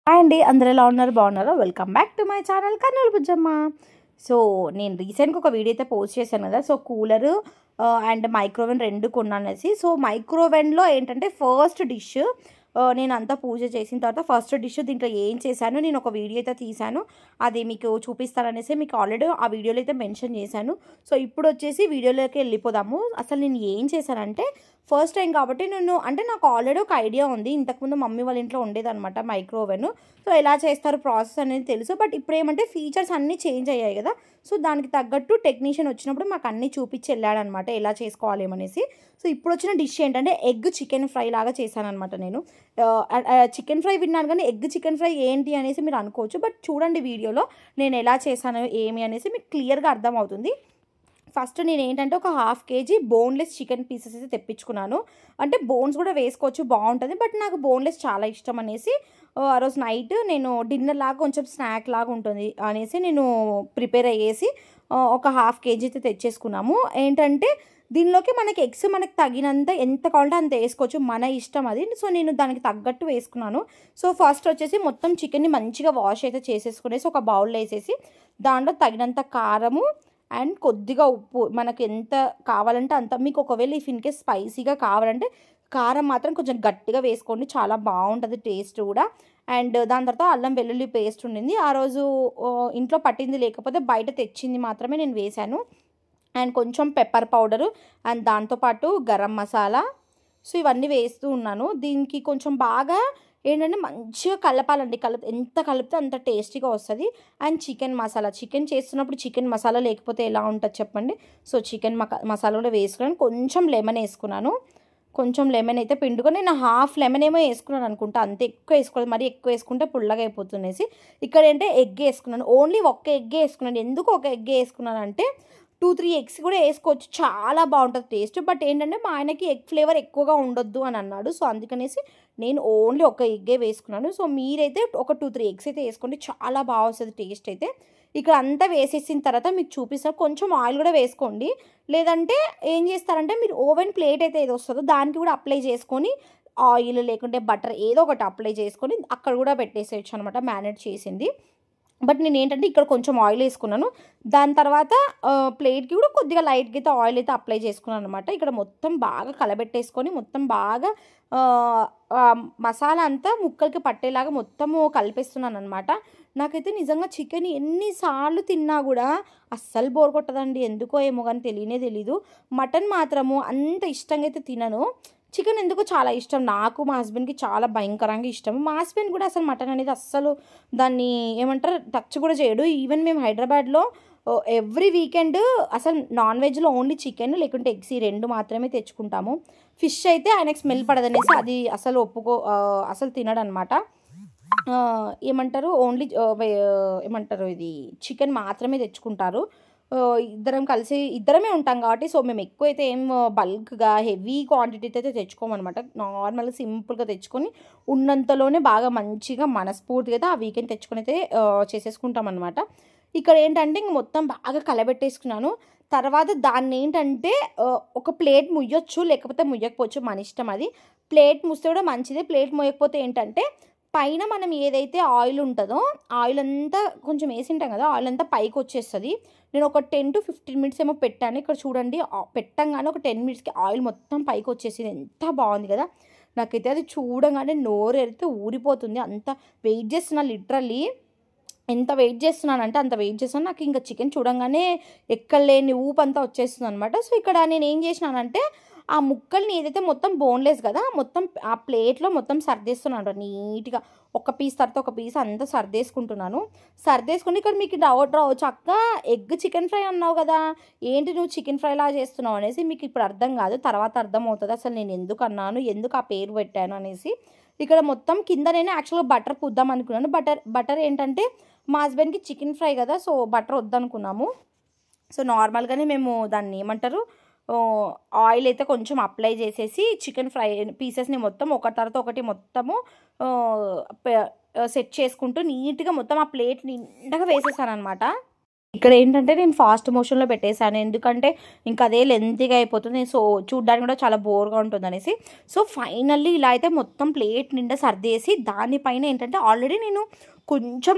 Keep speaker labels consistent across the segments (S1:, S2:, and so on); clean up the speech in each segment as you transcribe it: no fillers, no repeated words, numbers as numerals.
S1: Hi అండి, అందరూ ఎలా ఉన్నారు? బాగున్నారా? Welcome back to my channel Kurnool Bujjamma. So నేను రీసెంట్గా ఒక వీడియో అయితే పోస్ట్ చేశాను కదా. సో కూలరు అండ్ మైక్రోవేవ్ రెండు కొన్నానేసి. సో మైక్రోవేవ్లో ఏంటంటే ఫస్ట్ డిష్ నేను అంతా పూజ చేసిన తర్వాత ఫస్ట్ డిష్ దీంట్లో ఏం చేశాను నేను ఒక వీడియో అయితే తీశాను. అది మీకు చూపిస్తాననేసి మీకు ఆల్రెడీ ఆ వీడియోలో అయితే మెన్షన్ చేశాను. సో ఇప్పుడు వచ్చేసి వీడియోలోకి వెళ్ళిపోదాము. అసలు నేను ఏం చేశానంటే ఫస్ట్ టైం కాబట్టి నాకు ఆల్రెడీ ఒక ఐడియా ఉంది. ఇంతకుముందు మమ్మీ వాళ్ళ ఇంట్లో ఉండేదన్నమాట మైక్రోవేవ్. సో ఎలా చేస్తారు ప్రాసెస్ అనేది తెలుసు. బట్ ఇప్పుడు ఏమంటే ఫీచర్స్ అన్నీ చేంజ్ అయ్యాయి కదా. సో దానికి తగ్గట్టు టెక్నీషియన్ వచ్చినప్పుడు మాకు అన్నీ చూపించి వెళ్ళాడనమాట ఎలా చేసుకోవాలి అనేసి. సో ఇప్పుడు వచ్చిన డిష్ ఏంటంటే ఎగ్ చికెన్ ఫ్రై లాగా చేశానమాట నేను. చికెన్ ఫ్రై విన్నాను కానీ ఎగ్ చికెన్ ఫ్రై ఏంటి అనేసి మీరు అనుకోవచ్చు. బట్ చూడండి వీడియోలో నేను ఎలా చేశాను ఏమి అనేసి మీకు క్లియర్గా అర్థమవుతుంది. ఫస్ట్ నేను ఏంటంటే ఒక 1/2 kg బోన్లెస్ చికెన్ పీసెస్ అయితే తెప్పించుకున్నాను. అంటే బోన్స్ కూడా వేసుకోవచ్చు, బాగుంటుంది. బట్ నాకు బోన్లెస్ చాలా ఇష్టం అనేసి ఆ రోజు నైట్ నేను డిన్నర్ లాగా కొంచెం స్నాక్ లాగా ఉంటుంది అనేసి నేను ప్రిపేర్ అయ్యేసి ఒక 1/2 kg అయితే తెచ్చేసుకున్నాము. ఏంటంటే దీనిలోకి మనకి ఎగ్స్ మనకు తగినంత ఎంత కావాలంటే అంత వేసుకోవచ్చు, మన ఇష్టం అది. సో నేను దానికి తగ్గట్టు వేసుకున్నాను. సో ఫస్ట్ వచ్చేసి మొత్తం చికెన్ని మంచిగా వాష్ అయితే చేసేసుకునేసి ఒక బౌల్లో వేసేసి దాంట్లో తగినంత కారము అండ్ కొద్దిగా ఉప్పు మనకు ఎంత కావాలంటే అంత. మీకు ఒకవేళ ఇఫ్ ఇన్కేస్ స్పైసీగా కావాలంటే కారం మాత్రం కొంచెం గట్టిగా వేసుకోండి, చాలా బాగుంటుంది టేస్ట్ కూడా. అండ్ దాని తర్వాత అల్లం వెల్లుల్లి పేస్ట్ ఉండింది ఆ రోజు ఇంట్లో పట్టింది, లేకపోతే బయట తెచ్చింది మాత్రమే నేను వేశాను. అండ్ కొంచెం పెప్పర్ పౌడరు అండ్ దాంతోపాటు గరం మసాలా. సో ఇవన్నీ వేస్తూ ఉన్నాను. దీనికి కొంచెం బాగా ఏంటంటే మంచిగా కలపాలండి. ఎంత కలిపితే అంత టేస్టీగా వస్తుంది. అండ్ చికెన్ మసాలా, చికెన్ చేస్తున్నప్పుడు చికెన్ మసాలా లేకపోతే ఎలా ఉంటుంది చెప్పండి. సో చికెన్ మసాలా కూడా వేసుకున్నాను. కొంచెం లెమన్ వేసుకున్నాను. కొంచెం లెమన్ అయితే పిండుకొని నేను 1/2 లెమన్ ఏమో వేసుకున్నాను అనుకుంటా, అంత ఎక్కువ వేసుకోవాలి. మరి ఎక్కువ వేసుకుంటే పుల్లగా అయిపోతుందేసి. ఇక్కడ ఏంటంటే ఎగ్ వేసుకున్నాను, ఓన్లీ ఒక్క ఎగ్ వేసుకున్నాను. ఎందుకు ఒక ఎగ్ వేసుకున్నాను అంటే 2-3 ఎగ్స్ కూడా వేసుకోవచ్చు, చాలా బాగుంటుంది టేస్ట్. బట్ ఏంటంటే మా ఆయనకి ఎగ్ ఫ్లేవర్ ఎక్కువగా ఉండొద్దు అని అన్నాడు. సో అందుకనేసి నేను ఓన్లీ ఒక ఎగ్గే వేసుకున్నాను. సో మీరైతే ఒక 2-3 ఎగ్స్ అయితే వేసుకోండి, చాలా బాగా వస్తుంది టేస్ట్ అయితే. ఇక్కడ అంతా వేసేసిన తర్వాత మీకు చూపిస్తాను. కొంచెం ఆయిల్ కూడా వేసుకోండి, లేదంటే ఏం చేస్తారంటే మీరు ఓవెన్ ప్లేట్ అయితే ఏదో వస్తుందో దానికి కూడా అప్లై చేసుకొని ఆయిల్ లేకుంటే బటర్ ఏదో ఒకటి అప్లై చేసుకొని అక్కడ కూడా పెట్టేసేయచ్చు అనమాట మ్యారినేట్ చేసింది. బట్ నేను ఏంటంటే ఇక్కడ కొంచెం ఆయిల్ వేసుకున్నాను. దాని తర్వాత ప్లేట్కి కూడా కొద్దిగా లైట్గా అయితే ఆయిల్ అయితే అప్లై చేసుకున్నాను అనమాట. ఇక్కడ మొత్తం బాగా కలబెట్టేసుకొని మొత్తం బాగా మసాలా అంతా ముక్కలకి పట్టేలాగా మొత్తము కలిపేస్తున్నాను అనమాట. నాకైతే నిజంగా చికెన్ ఎన్నిసార్లు తిన్నా కూడా అస్సలు బోర్ కొట్టదండి, ఎందుకో ఏమో కానీ తెలీదు. మటన్ మాత్రము అంత ఇష్టంగా అయితే తినను. చికెన్ ఎందుకో చాలా ఇష్టం నాకు, మా హస్బెండ్కి చాలా భయంకరంగా ఇష్టం. మా హస్బెండ్ కూడా అసలు మటన్ అనేది అస్సలు దాన్ని ఏమంటారు టచ్ కూడా చేయడు. ఈవెన్ మేము హైదరాబాద్లో ఎవ్రీ వీకెండ్ అసలు నాన్ వెజ్లో ఓన్లీ చికెన్ లేకుంటే ఎగ్స్ ఈ రెండు మాత్రమే తెచ్చుకుంటాము. ఫిష్ అయితే ఆయనకు స్మెల్ పడదనేసి అది అసలు అసలు తినడనమాట. ఏమంటారు ఓన్లీ ఏమంటారు ఇది చికెన్ మాత్రమే తెచ్చుకుంటారు. ఇద్దరమే ఉంటాం కాబట్టి సో మేము ఎక్కువైతే ఏం బల్క్గా హెవీ క్వాంటిటీతో అయితే తెచ్చుకోమన్నమాట. నార్మల్గా సింపుల్గా తెచ్చుకొని ఉన్నంతలోనే బాగా మంచిగా మనస్ఫూర్తిగా అయితే ఆ వీకెండ్ తెచ్చుకొని అయితే చేసేసుకుంటాం అనమాట. ఇక్కడ ఏంటంటే ఇంక మొత్తం బాగా కలబెట్టేసుకున్నాను. తర్వాత దాన్ని ఏంటంటే ఒక ప్లేట్ ముయ్యొచ్చు, లేకపోతే ముయ్యకపోవచ్చు, మన ఇష్టం అది. ప్లేట్ ముస్తే కూడా మంచిదే. ప్లేట్ ముయ్యకపోతే ఏంటంటే పైన మనం ఏదైతే ఆయిల్ ఉంటుందో ఆయిల్ అంతా కొంచెం వేసింటాం కదా, ఆయిల్ అంతా పైకి వచ్చేస్తుంది. నేను ఒక 10-15 మినిట్స్ ఏమో పెట్టాను. ఇక్కడ చూడండి పెట్టంగానే ఒక 10 మినిట్స్కి ఆయిల్ మొత్తం పైకి వచ్చేసింది. ఎంత బాగుంది కదా. నాకైతే అది చూడంగానే నోరు ఎరితే ఊరిపోతుంది. అంత వెయిట్ చేస్తున్నా, లిటరల్లీ ఎంత వెయిట్ చేస్తున్నానంటే అంత వెయిట్ చేస్తున్నాను. నాకు ఇంకా చికెన్ చూడంగానే ఎక్కడలేని ఊపంతా వచ్చేస్తుంది అనమాట. సో ఇక్కడ నేను ఏం చేసినానంటే ఆ ముక్కల్ని ఏదైతే మొత్తం బోన్లెస్ కదా మొత్తం ఆ ప్లేట్లో మొత్తం సర్దేస్తున్నాను నీట్గా. ఒక పీస్ తర్వాత ఒక పీస్ అంతా సర్దేసుకుని ఇక్కడ మీకు డౌట్ రావచ్చు, అక్క ఎగ్ చికెన్ ఫ్రై అన్నావు కదా, ఏంటి నువ్వు చికెన్ ఫ్రైలా చేస్తున్నావు అనేసి. మీకు ఇప్పుడు అర్థం కాదు, తర్వాత అర్థం అవుతుంది అసలు నేను ఎందుకు అన్నాను, ఎందుకు ఆ పేరు పెట్టాను అనేసి. ఇక్కడ మొత్తం కింద నేను యాక్చువల్గా బటర్ పూద్దాం అనుకున్నాను. బటర్ ఏంటంటే మా హస్బెండ్కి చికెన్ ఫ్రై కదా, సో బటర్ వద్దనుకున్నాము. సో నార్మల్గానే మేము దాన్ని ఏమంటారు ఆయిల్ అయితే కొంచెం అప్లై చేసేసి చికెన్ ఫ్రై పీసెస్ని మొత్తం ఒకటి తర్వాత ఒకటి మొత్తము సెట్ చేసుకుంటూ నీట్గా మొత్తం ఆ ప్లేట్ నిండగా వేసేసాను అనమాట. ఇక్కడ ఏంటంటే నేను ఫాస్ట్ మోషన్లో పెట్టేశాను, ఎందుకంటే ఇంకా అదే లెంతీగా అయిపోతుంది, సో చూడ్డానికి కూడా చాలా బోర్గా ఉంటుంది అనేసి. సో ఫైనల్లీ ఇలా అయితే మొత్తం ప్లేట్ నిండా సర్దేసి దానిపైన ఏంటంటే ఆల్రెడీ నేను కొంచెం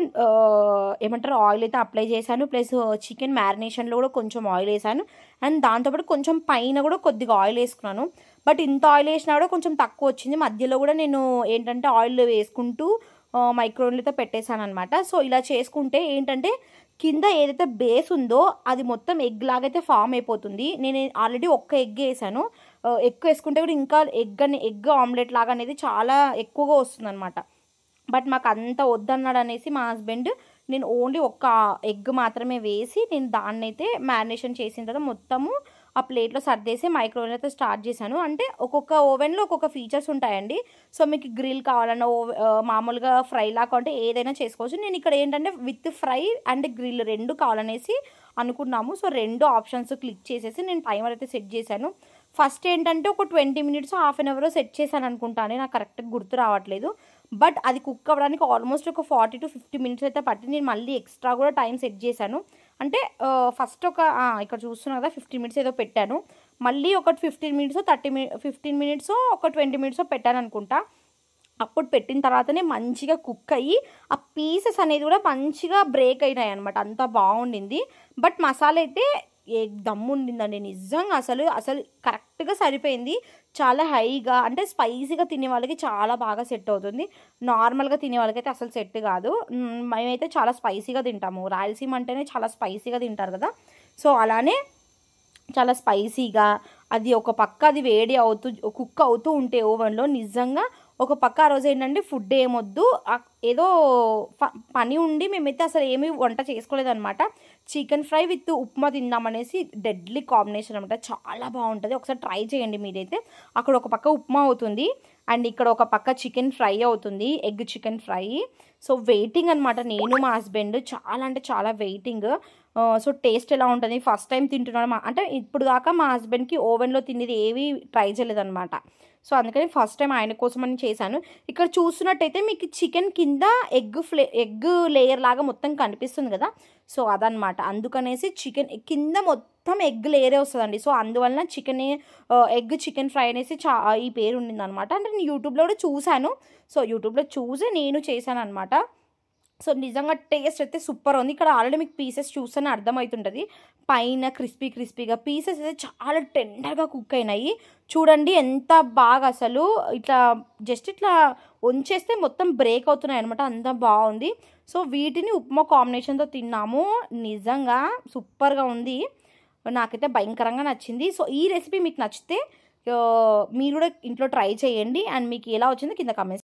S1: ఏమంటారు ఆయిల్ అయితే అప్లై చేశాను, ప్లస్ చికెన్ మ్యారినేషన్లో కూడా కొంచెం ఆయిల్ వేసాను, అండ్ దాంతోపాటు కొంచెం పైన కూడా కొద్దిగా ఆయిల్ వేసుకున్నాను. బట్ ఇంత ఆయిల్ వేసినా కూడా కొంచెం తక్కువ వచ్చింది. మధ్యలో కూడా నేను ఏంటంటే ఆయిల్ వేసుకుంటూ మైక్రోవేవ్లో అయితే పెట్టేశాను అనమాట. సో ఇలా చేసుకుంటే ఏంటంటే కింద ఏదైతే బేస్ ఉందో అది మొత్తం ఎగ్ లాగైతే ఫామ్ అయిపోతుంది. నేను ఆల్రెడీ ఒక్క ఎగ్ వేసాను, ఎక్కువ వేసుకుంటే కూడా ఇంకా ఎగ్ ఆమ్లెట్ లాగా అనేది చాలా ఎక్కువగా వస్తుంది అనమాట. బట్ మాకు అంత వద్దన్నాడు అనేసి మా హస్బెండ్ నేను ఓన్లీ ఒక్క ఎగ్ మాత్రమే వేసి నేను దాన్ని అయితే మ్యారినేషన్ చేసిన తర్వాత మొత్తము ఆ ప్లేట్లో సర్దేసి మైక్రోవేవ్ అయితే స్టార్ట్ చేశాను. అంటే ఒక్కొక్క ఓవెన్లో ఒక్కొక్క ఫీచర్స్ ఉంటాయండి. సో మీకు గ్రిల్ కావాలన్నా మామూలుగా ఫ్రై లాగా అంటే ఏదైనా చేసుకోవచ్చు. నేను ఇక్కడ ఏంటంటే విత్ ఫ్రై అండ్ గ్రిల్ రెండు కావాలనేసి అనుకున్నాము. సో రెండు ఆప్షన్స్ క్లిక్ చేసేసి నేను టైమర్ అయితే సెట్ చేశాను. ఫస్ట్ ఏంటంటే ఒక 20 minutes half an hour set చేశాను అనుకుంటాను, నాకు కరెక్ట్గా గుర్తు రావట్లేదు. బట్ అది కుక్ అవ్వడానికి ఆల్మోస్ట్ ఒక 40 to 50 మినిట్స్ అయితే పట్టింది. నేను మళ్ళీ ఎక్స్ట్రా కూడా టైం సెట్ చేశాను. అంటే ఫస్ట్ ఒక ఇక్కడ చూస్తున్నా కదా 15 మినిట్స్ ఏదో పెట్టాను, మళ్ళీ ఒక 15 మినిట్స్ 15 మినిట్స్ ఒక 20 మినిట్స్ పెట్టాను అనుకుంటా. అప్పుడు పెట్టిన తర్వాతనే మంచిగా కుక్ అయ్యి ఆ పీసెస్ అనేది కూడా మంచిగా బ్రేక్ అయినాయి అనమాట, అంత బాగుండింది. బట్ మసాలా అయితే దమ్ము ఉండిందండి నిజంగా, అసలు కరెక్ట్గా సరిపోయింది. చాలా హైగా అంటే స్పైసీగా తినే వాళ్ళకి చాలా బాగా సెట్ అవుతుంది, నార్మల్గా తినే వాళ్ళకైతే అసలు సెట్ కాదు. మేమైతే చాలా స్పైసీగా తింటాము, రాయలసీమ అంటేనే చాలా స్పైసీగా తింటారు కదా. సో అలానే చాలా స్పైసీగా అది ఒక పక్క అది వేడి కుక్ అవుతూ ఉంటే ఓవెన్లో నిజంగా ఒక పక్క ఆ రోజు ఏంటంటే ఫుడ్ ఏమొద్దు, ఏదో పని ఉండి మేమైతే అసలు ఏమీ వంట చేసుకోలేదన్నమాట. చికెన్ ఫ్రై విత్ ఉప్మా తిందామనేసి డెడ్లీ కాంబినేషన్ అనమాట, చాలా బాగుంటుంది, ఒకసారి ట్రై చేయండి మీరైతే. అక్కడ ఒక పక్క ఉప్మా అవుతుంది అండ్ ఇక్కడ ఒక పక్క చికెన్ ఫ్రై అవుతుంది, egg chicken fry. So waiting అనమాట నేను మా హస్బెండ్, చాలా అంటే చాలా వెయిటింగ్. సో టేస్ట్ ఎలా ఉంటుంది, ఫస్ట్ టైం తింటున్నాను అంటే ఇప్పుడు దాకా మా హస్బెండ్కి ఓవెన్లో తినేది ఏవి ట్రై చేయలేదన్నమాట. సో అందుకని ఫస్ట్ టైం ఆయన కోసం అని చేశాను. ఇక్కడ చూస్తున్నట్టయితే మీకు చికెన్ కింద ఎగ్ లేయర్ లాగా మొత్తం కనిపిస్తుంది కదా, సో అదనమాట. అందుకనేసి చికెన్ కింద మొత్తం ఎగ్ లేయరే వస్తుందండి. సో అందువలన ఎగ్ చికెన్ ఫ్రై అనేసి ఈ పేరు ఉండిందనమాట. అంటే నేను యూట్యూబ్లో కూడా చూశాను, సో యూట్యూబ్లో చూసి నేను చేశాను అనమాట. సో నిజంగా టేస్ట్ అయితే సూపర్ ఉంది. ఇక్కడ ఆల్రెడీ మీకు పీసెస్ చూస్తేనే అర్థమవుతుంటుంది, పైన క్రిస్పీగా పీసెస్ అయితే చాలా టెండర్గా కుక్ అయినాయి. చూడండి ఎంత బాగా అసలు ఇట్లా జస్ట్ ఇట్లా వంచేస్తే మొత్తం బ్రేక్ అవుతున్నాయి అనమాట, అంత బాగుంది. సో వీటిని ఉప్మా కాంబినేషన్తో తిన్నాము, నిజంగా సూపర్గా ఉంది, నాకైతే భయంకరంగా నచ్చింది. సో ఈ రెసిపీ మీకు నచ్చితే మీరు కూడా ఇంట్లో ట్రై చేయండి అండ్ మీకు ఎలా వచ్చిందో కింద కామెంట్స్